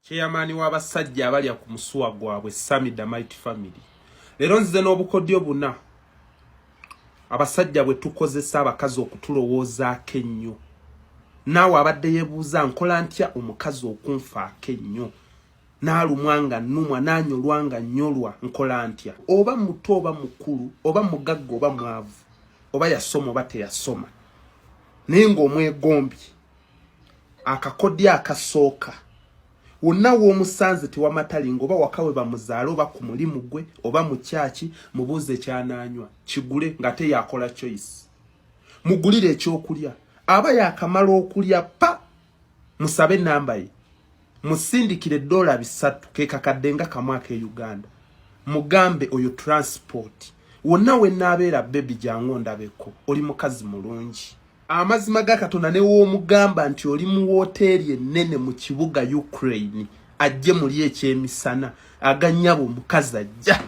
Chairman w'abasajja abalya ku musuwa gwabwe Sami Mighty Family. Lero nzize n'obukodyo buna. Abasajja bwe tukozesa abakazi okutulowoozaako ennyo. Naawe abadde yeebuuza nkola ntya omukazi okunfaako ennyo. Naalumwa nga nnumwa naanyolwa nga nnyolwa nkola ntya. Oba muto oba mukulu, oba mugagga oba mwavu, oba yasoma oba teyasoma. Naye ng'omwegombye. Akakodyo akasooka. Wonna w'omusanze tewamatalinga oba wakawe bamuzaala oba ku mulimu gwe oba mu kyaki mubuuze kyanaanywa kigule nga teyakola choice. Mugulire ekyokulya. Aba yakamala okulya pa musabe namba ye. Musindikire $3 ke kakadde nga kamu ake Uganda. Mugambe oyo transport. Wonna we naabeera baby jangu ndabeko oli mukazi mulungi. Amazima ga Katonda ne w'omugamba nti oli mu wooteeri ennene mu kibuga Ukraine ajje muli ekyemisana aganyabo omukazi ajja.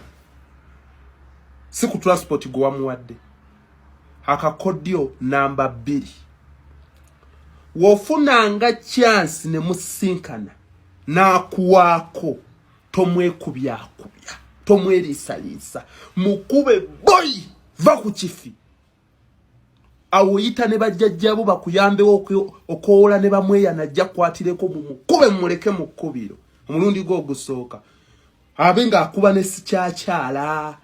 Si ku transport gwe wamuwadde. Akakodyo namba 2. Wofunanga chance ne musinkana n'akuwaako tomwekubyakubya tomwerisaliisa mukube boy va ku kifi. Awoyita ne bajjajjabo bakuyambewo okoola ne bamweya najja kwatireko mukube muleke mu kkubiro. Omulundi gwo gusooka. Abenga akuba ne sikyakyala.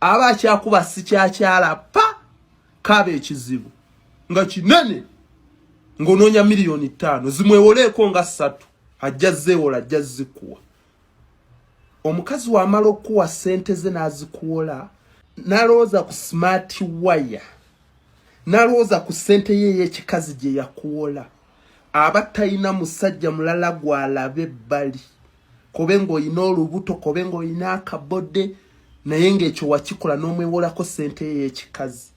Aba akyakuba sikyakyala pa kabe ekizibu. Nga kinene. Ngononya miliyoni 5 zimwewoleeko nga 3 ajja zeewola ajja zikuwa. Omukazi w'amala okuwa sente ze n'azikuwola n'alowooza ku smart wire. Nalowooza ku sente ye y'ekikazi gye yakuwola. Aba talina musajja mulala gw'alabe ebbali. Kobe ng'olina olubuto, kobe ng'olina akabodde, naye ng'ekyo wakikola n'omwewolako sente ye y'ekikazi.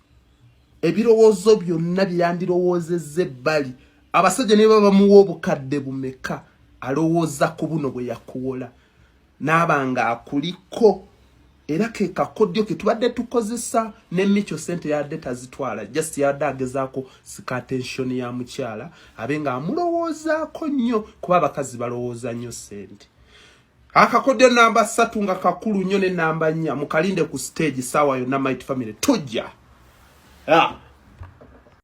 Ebirowoozo byonna byandirowoozezza ebbali. Abasajja ne baba bamuwa obukadde bumeka alowooza ku buno bwe yakuwola. N'abanga akuliko. Era ke kakodyo ke tubadde tukozesa n'emmicho sente yadde tazitwala. Just yadde agezaako sika attention ya mukyala abenga amulowoozaako nnyo kuba abakazi balowooza nnyo sente. Akakodyo namba 3 nga kakulu nnyo ne namba 4 mukalinde ku stage sawa yonna Mighty Family tujja.